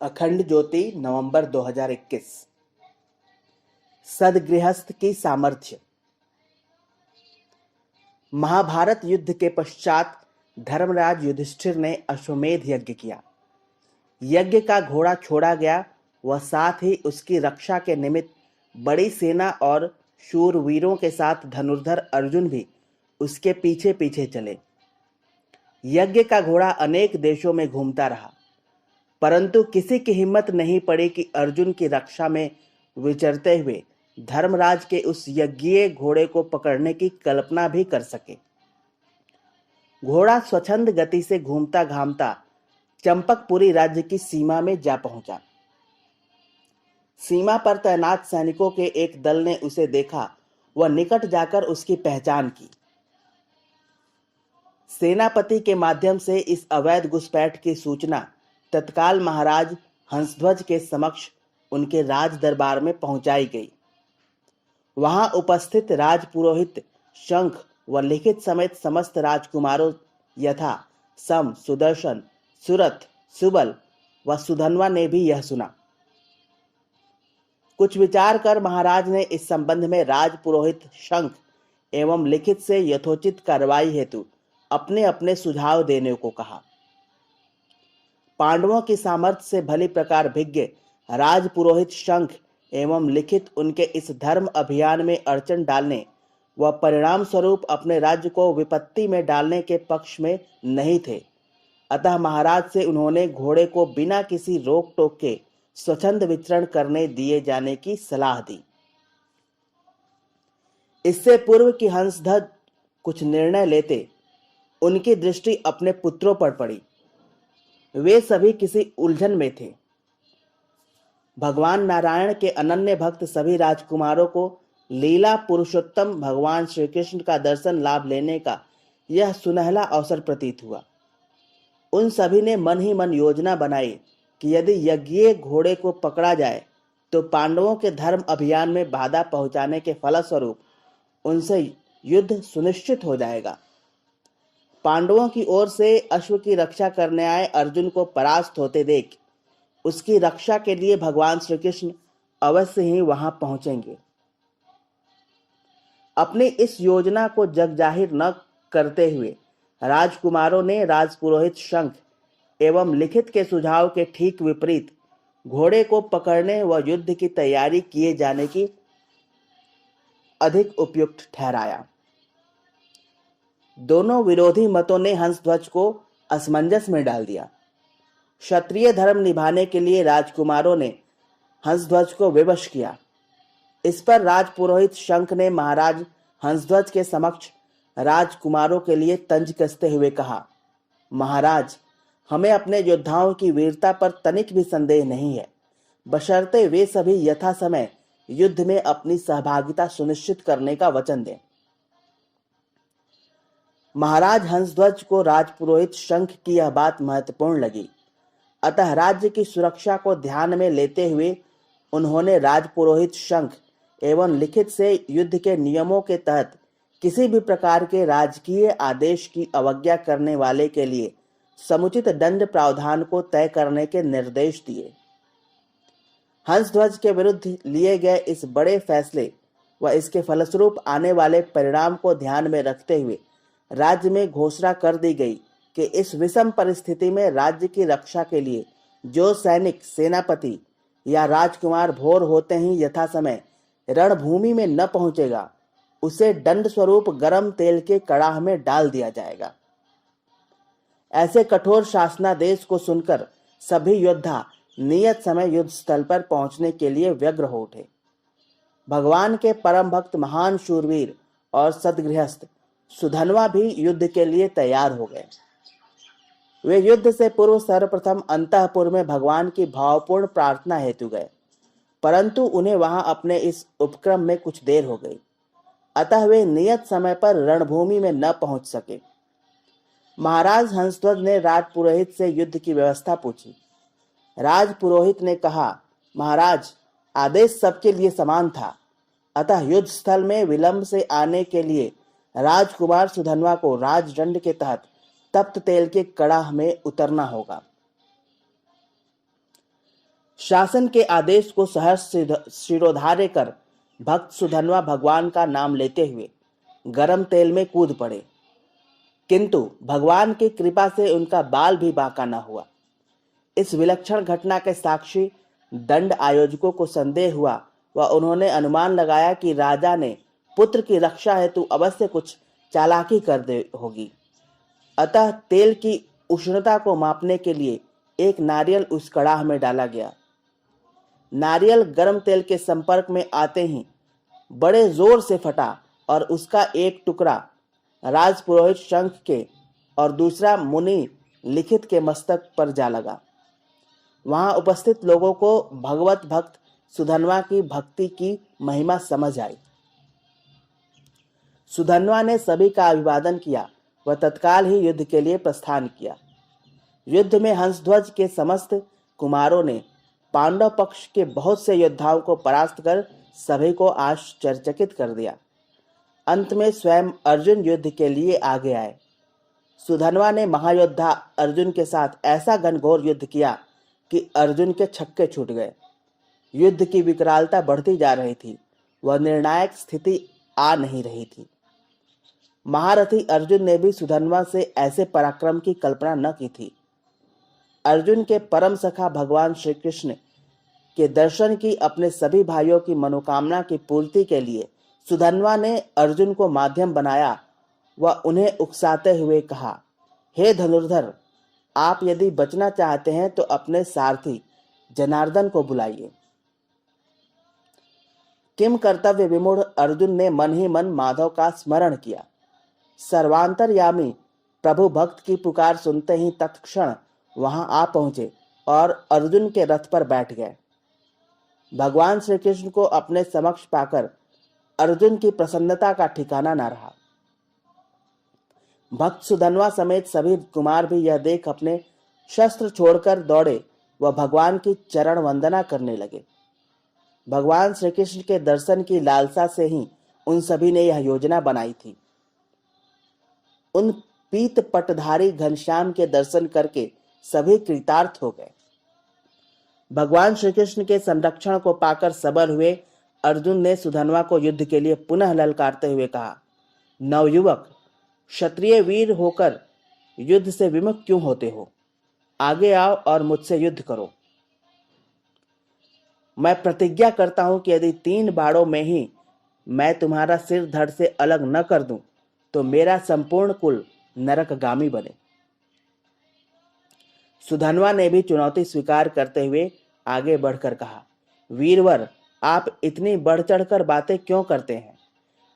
अखंड ज्योति नवंबर 2021। सदगृहस्थ की सामर्थ्य। महाभारत युद्ध के पश्चात धर्मराज युधिष्ठिर ने अश्वमेध यज्ञ किया। यज्ञ का घोड़ा छोड़ा गया व साथ ही उसकी रक्षा के निमित्त बड़ी सेना और शूरवीरों के साथ धनुर्धर अर्जुन भी उसके पीछे पीछे चले। यज्ञ का घोड़ा अनेक देशों में घूमता रहा, परंतु किसी की हिम्मत नहीं पड़ी कि अर्जुन की रक्षा में विचरते हुए धर्मराज के उस यज्ञीय घोड़े को पकड़ने की कल्पना भी कर सके। घोड़ा स्वच्छंद गति से घूमता घामता चंपकपुरी राज्य की सीमा में जा पहुंचा। सीमा पर तैनात सैनिकों के एक दल ने उसे देखा व निकट जाकर उसकी पहचान की। सेनापति के माध्यम से इस अवैध घुसपैठ की सूचना तत्काल महाराज हंसध्वज के समक्ष उनके राज दरबार में पहुंचाई गई। वहां उपस्थित राजपुरोहित शंख व लिखित समेत समस्त राजकुमारों यथा सम, सुदर्शन, सुरथ, सुबल व सुधन्वा ने भी यह सुना। कुछ विचार कर महाराज ने इस संबंध में राजपुरोहित शंख एवं लिखित से यथोचित कार्रवाई हेतु अपने अपने सुझाव देने को कहा। पांडवों की सामर्थ्य से भली प्रकार भिज्ञ राजपुरोहित शंख एवं लिखित उनके इस धर्म अभियान में अड़चन डालने व परिणाम स्वरूप अपने राज्य को विपत्ति में डालने के पक्ष में नहीं थे। अतः महाराज से उन्होंने घोड़े को बिना किसी रोक टोक के स्वच्छंद विचरण करने दिए जाने की सलाह दी। इससे पूर्व कि हंसध्वज कुछ निर्णय लेते, उनकी दृष्टि अपने पुत्रों पर पड़ी। वे सभी किसी उलझन में थे। भगवान नारायण के अनन्य भक्त सभी राजकुमारों को लीला पुरुषोत्तम भगवान श्री कृष्ण का दर्शन लाभ लेने का यह सुनहला अवसर प्रतीत हुआ। उन सभी ने मन ही मन योजना बनाई कि यदि यज्ञीय घोड़े को पकड़ा जाए तो पांडवों के धर्म अभियान में बाधा पहुंचाने के फलस्वरूप उनसे युद्ध सुनिश्चित हो जाएगा। पांडवों की ओर से अश्व की रक्षा करने आए अर्जुन को परास्त होते देख उसकी रक्षा के लिए भगवान श्री कृष्ण अवश्य ही वहां पहुंचेंगे। अपनी इस योजना को जग जाहिर न करते हुए राजकुमारों ने राजपुरोहित शंख एवं लिखित के सुझाव के ठीक विपरीत घोड़े को पकड़ने व युद्ध की तैयारी किए जाने की अधिक उपयुक्त ठहराया। दोनों विरोधी मतों ने हंसध्वज को असमंजस में डाल दिया। क्षत्रिय धर्म निभाने के लिए राजकुमारों ने हंसध्वज को विवश किया। इस पर राजपुरोहित शंख ने महाराज हंसध्वज के समक्ष राजकुमारों के लिए तंज कसते हुए कहा, महाराज, हमें अपने योद्धाओं की वीरता पर तनिक भी संदेह नहीं है, बशर्ते वे सभी यथा समय युद्ध में अपनी सहभागिता सुनिश्चित करने का वचन दें। महाराज हंसध्वज को राजपुरोहित शंख की यह बात महत्वपूर्ण लगी। अतः राज्य की सुरक्षा को ध्यान में लेते हुए उन्होंने राजपुरोहित शंख एवं लिखित से युद्ध के नियमों के तहत किसी भी प्रकार के राजकीय आदेश की अवज्ञा करने वाले के लिए समुचित दंड प्रावधान को तय करने के निर्देश दिए। हंसध्वज के विरुद्ध लिए गए इस बड़े फैसले व इसके फलस्वरूप आने वाले परिणाम को ध्यान में रखते हुए राज्य में घोषणा कर दी गई कि इस विषम परिस्थिति में राज्य की रक्षा के लिए जो सैनिक, सेनापति या राजकुमार भोर होते ही यथा समय रणभूमि में न पहुंचेगा, उसे दंड स्वरूप गरम तेल के कड़ाह में डाल दिया जाएगा। ऐसे कठोर शासनादेश को सुनकर सभी योद्धा नियत समय युद्ध स्थल पर पहुंचने के लिए व्यग्र हो उठे। भगवान के परम भक्त महान शूरवीर और सदगृहस्थ सुधन्वा भी युद्ध के लिए तैयार हो गए। वे युद्ध से पूर्व सर्वप्रथम अंतःपुर में भगवान की भावपूर्ण प्रार्थना हेतु गए, परंतु उन्हें वहां अपने इस उपक्रम में कुछ देर हो गई, अतः वे नियत समय पर रणभूमि में न पहुंच सके। महाराज हंसध्वज ने राजपुरोहित से युद्ध की व्यवस्था पूछी। राजपुरोहित ने कहा, महाराज, आदेश सबके लिए समान था, अतः युद्ध स्थल में विलंब से आने के लिए राजकुमार सुधन्वा को राजदंड के तहत तप्त तेल के कड़ाह में उतरना होगा। शासन के आदेश को सहर्ष शिरोधार्य कर भक्त सुधन्वा भगवान का नाम लेते हुए गरम तेल में कूद पड़े, किंतु भगवान की कृपा से उनका बाल भी बांका न हुआ। इस विलक्षण घटना के साक्षी दंड आयोजकों को संदेह हुआ व उन्होंने अनुमान लगाया कि राजा ने पुत्र की रक्षा हेतु अवश्य कुछ चालाकी कर दे होगी। अतः तेल की उष्णता को मापने के लिए एक नारियल उस कड़ाह में डाला गया। नारियल गर्म तेल के संपर्क में आते ही बड़े जोर से फटा और उसका एक टुकड़ा राजपुरोहित शंख के और दूसरा मुनि लिखित के मस्तक पर जा लगा। वहां उपस्थित लोगों को भगवत भक्त सुधन्वा की भक्ति की महिमा समझ आई। सुधन्वा ने सभी का अभिवादन किया व तत्काल ही युद्ध के लिए प्रस्थान किया। युद्ध में हंसध्वज के समस्त कुमारों ने पांडव पक्ष के बहुत से योद्धाओं को परास्त कर सभी को आश्चर्यचकित कर दिया। अंत में स्वयं अर्जुन युद्ध के लिए आगे आए। सुधन्वा ने महायोद्धा अर्जुन के साथ ऐसा घनघोर युद्ध किया कि अर्जुन के छक्के छूट गए। युद्ध की विकरालता बढ़ती जा रही थी, वह निर्णायक स्थिति आ नहीं रही थी। महारथी अर्जुन ने भी सुधन्वा से ऐसे पराक्रम की कल्पना न की थी। अर्जुन के परम सखा भगवान श्री कृष्ण के दर्शन की अपने सभी भाइयों की मनोकामना की पूर्ति के लिए सुधन्वा ने अर्जुन को माध्यम बनाया व उन्हें उकसाते हुए कहा, हे धनुर्धर, आप यदि बचना चाहते हैं तो अपने सारथी जनार्दन को बुलाइए। किम कर्तव्य विमूढ़ अर्जुन ने मन ही मन माधव का स्मरण किया। सर्वांतरयामी प्रभु भक्त की पुकार सुनते ही तत्क्षण वहां आ पहुंचे और अर्जुन के रथ पर बैठ गए। भगवान श्री कृष्ण को अपने समक्ष पाकर अर्जुन की प्रसन्नता का ठिकाना न रहा। भक्त सुधन्वा समेत सभी कुमार भी यह देख अपने शस्त्र छोड़कर दौड़े व भगवान की चरण वंदना करने लगे। भगवान श्री कृष्ण के दर्शन की लालसा से ही उन सभी ने यह योजना बनाई थी। उन पीत पटधारी घनश्याम के दर्शन करके सभी कृतार्थ हो गए। भगवान श्री कृष्ण के संरक्षण को पाकर सबल हुए अर्जुन ने सुधन्वा को युद्ध के लिए पुनः ललकारते हुए कहा, नवयुवक, क्षत्रिय वीर होकर युद्ध से विमुख क्यों होते हो? आगे आओ और मुझसे युद्ध करो। मैं प्रतिज्ञा करता हूं कि यदि 3 बाड़ों में ही मैं तुम्हारा सिर धड़ से अलग न कर दूं तो मेरा संपूर्ण कुल नरकगामी बने। सुधन्वा ने भी चुनौती स्वीकार करते हुए आगे बढ़कर कहा, वीरवर, आप इतनी बढ़ चढ़कर बातें क्यों करते हैं?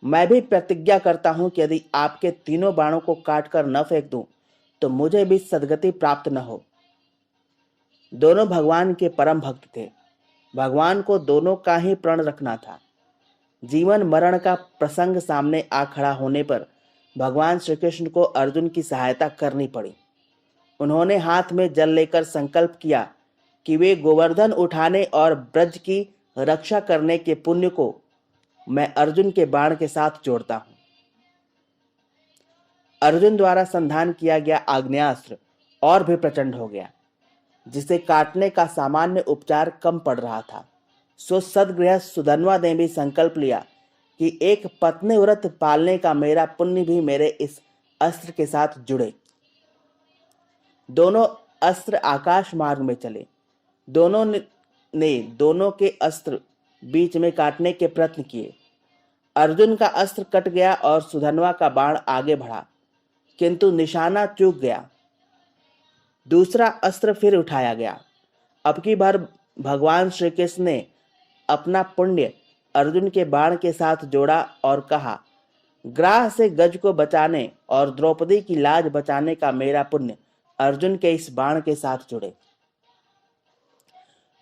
मैं भी प्रतिज्ञा करता हूं कि यदि आपके 3 बाणों को काटकर न फेंक दूं तो मुझे भी सद्गति प्राप्त न हो। दोनों भगवान के परम भक्त थे। भगवान को दोनों का ही प्रण रखना था। जीवन मरण का प्रसंग सामने आ खड़ा होने पर भगवान श्री कृष्ण को अर्जुन की सहायता करनी पड़ी। उन्होंने हाथ में जल लेकर संकल्प किया कि वे गोवर्धन उठाने और ब्रज की रक्षा करने के पुण्य को मैं अर्जुन के बाण के साथ जोड़ता हूं। अर्जुन द्वारा संधान किया गया आग्नेयास्त्र और भी प्रचंड हो गया, जिसे काटने का सामान्य उपचार कम पड़ रहा था। सो सदगृहस्थ सुधन्वा ने भी संकल्प लिया कि एक पत्नी व्रत पालने का मेरा पुण्य भी मेरे इस अस्त्र के साथ जुड़े। दोनों अस्त्र आकाश मार्ग में चले। दोनों ने दोनों के अस्त्र बीच में काटने के प्रयत्न किए। अर्जुन का अस्त्र कट गया और सुधन्वा का बाण आगे बढ़ा, किंतु निशाना चूक गया। दूसरा अस्त्र फिर उठाया गया। अब की बार भगवान श्री कृष्ण ने अपना पुण्य अर्जुन के बाण के साथ जोड़ा और कहा, ग्राह से गज को बचाने और द्रौपदी की लाज बचाने का मेरा पुण्य अर्जुन के इस बाण के साथ जुड़े।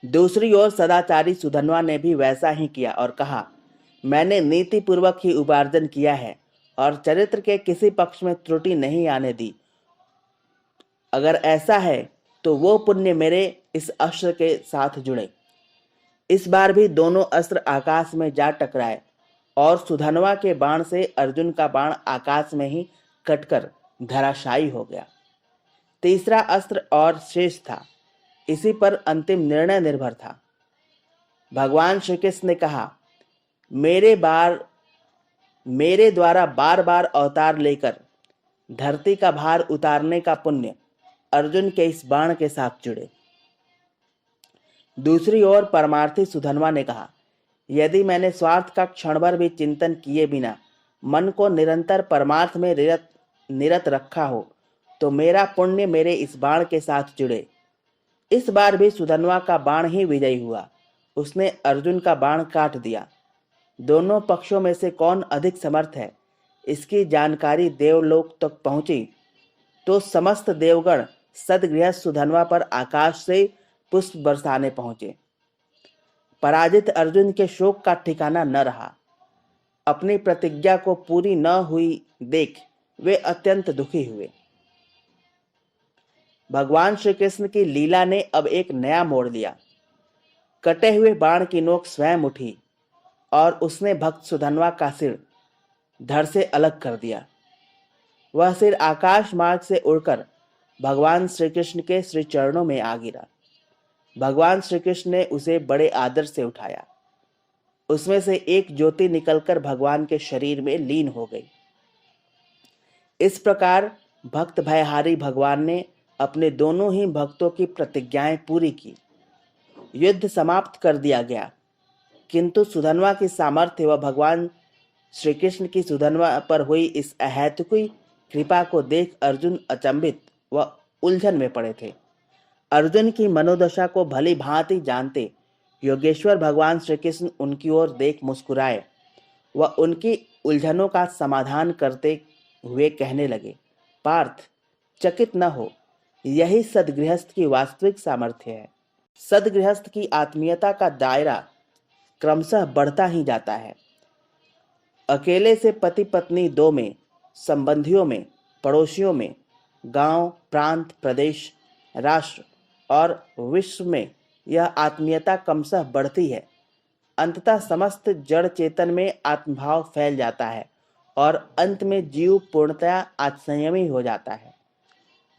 दूसरी ओर सदाचारी सुधन्वा ने भी वैसा ही किया और कहा, मैंने नीति पूर्वक ही उपार्जन किया है और चरित्र के किसी पक्ष में त्रुटि नहीं आने दी। अगर ऐसा है तो वो पुण्य मेरे इस अस्त्र के साथ जुड़े। इस बार भी दोनों अस्त्र आकाश में जा टकराए और सुधन्वा के बाण से अर्जुन का बाण आकाश में ही कटकर धराशायी हो गया। तीसरा अस्त्र और शेष था। इसी पर अंतिम निर्णय निर्भर था। भगवान श्री कृष्ण ने कहा, मेरे द्वारा बार बार अवतार लेकर धरती का भार उतारने का पुण्य अर्जुन के इस बाण के साथ जुड़े। दूसरी ओर परमार्थी सुधन्वा ने कहा, यदि मैंने स्वार्थ का क्षण भर भी चिंतन किए बिना मन को निरंतर परमार्थ में निरत रखा हो तो मेरा पुण्य मेरे इस बाण के साथ जुड़े। इस बार भी सुधन्वा का बाण ही विजयी हुआ। उसने अर्जुन का बाण काट दिया। दोनों पक्षों में से कौन अधिक समर्थ है, इसकी जानकारी देवलोक तक पहुंची तो समस्त देवगण सदगृहस्थ सुधन्वा पर आकाश से पुष्प बरसाने पहुंचे। पराजित अर्जुन के शोक का ठिकाना न रहा। अपनी प्रतिज्ञा को पूरी न हुई देख वे अत्यंत दुखी हुए। भगवान श्री कृष्ण की लीला ने अब एक नया मोड़ लिया। कटे हुए बाण की नोक स्वयं उठी और उसने भक्त सुधन्वा का सिर धड़ से अलग कर दिया। वह सिर आकाश मार्ग से उड़कर भगवान श्री कृष्ण के श्री चरणों में आ गिरा। भगवान श्री कृष्ण ने उसे बड़े आदर से उठाया। उसमें से एक ज्योति निकलकर भगवान के शरीर में लीन हो गई। इस प्रकार भक्त भयहारी भगवान ने अपने दोनों ही भक्तों की प्रतिज्ञाएं पूरी की। युद्ध समाप्त कर दिया गया, किंतु सुधन्वा की सामर्थ्य व भगवान श्री कृष्ण की सुधन्वा पर हुई इस अहेतुकी कृपा को देख अर्जुन अचंभित व उलझन में पड़े थे। अर्जुन की मनोदशा को भली भांति जानते योगेश्वर भगवान श्री कृष्ण उनकी ओर देख मुस्कुराए व उनकी उलझनों का समाधान करते हुए कहने लगे, पार्थ, चकित न हो, यही सदगृहस्थ की वास्तविक सामर्थ्य है। सदगृहस्थ की आत्मीयता का दायरा क्रमशः बढ़ता ही जाता है। अकेले से पति पत्नी दो में, संबंधियों में, पड़ोसियों में, गांव, प्रांत, प्रदेश, राष्ट्र और विश्व में यह आत्मीयता क्रमशः बढ़ती है। अंततः समस्त जड़ चेतन में आत्मभाव फैल जाता है और अंत में जीव पूर्णतया आत्मसंयमी हो जाता है।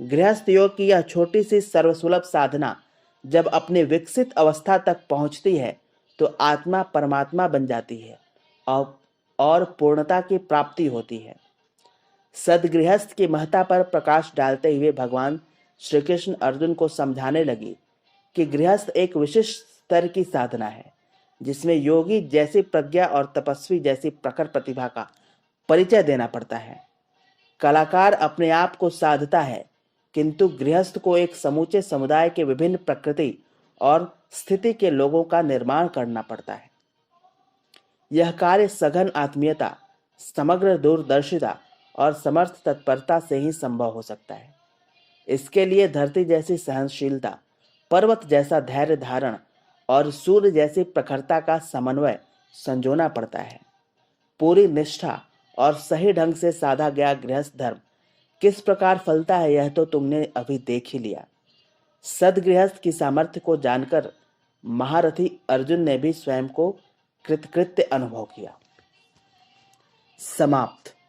गृहस्थ योग की यह छोटी सी सर्वसुलभ साधना जब अपने विकसित अवस्था तक पहुंचती है तो आत्मा परमात्मा बन जाती है और पूर्णता की प्राप्ति होती है। सदगृहस्थ की महत्ता पर प्रकाश डालते हुए भगवान श्री कृष्ण अर्जुन को समझाने लगे कि गृहस्थ एक विशिष्ट स्तर की साधना है जिसमें योगी जैसी प्रज्ञा और तपस्वी जैसी प्रखर प्रतिभा का परिचय देना पड़ता है। कलाकार अपने आप को साधता है, किंतु गृहस्थ को एक समूचे समुदाय के विभिन्न प्रकृति और स्थिति के लोगों का निर्माण करना पड़ता है। यह कार्य सघन आत्मीयता, समग्र दूरदर्शिता और समर्थ तत्परता से ही संभव हो सकता है। इसके लिए धरती जैसी सहनशीलता, पर्वत जैसा धैर्य धारण और सूर्य जैसी प्रखरता का समन्वय संजोना पड़ता है। पूरी निष्ठा और सही ढंग से साधा गया गृहस्थ धर्म किस प्रकार फलता है यह तो तुमने अभी देख ही लिया। सदगृहस्थ की सामर्थ्य को जानकर महारथी अर्जुन ने भी स्वयं को कृतकृत्य अनुभव किया। समाप्त।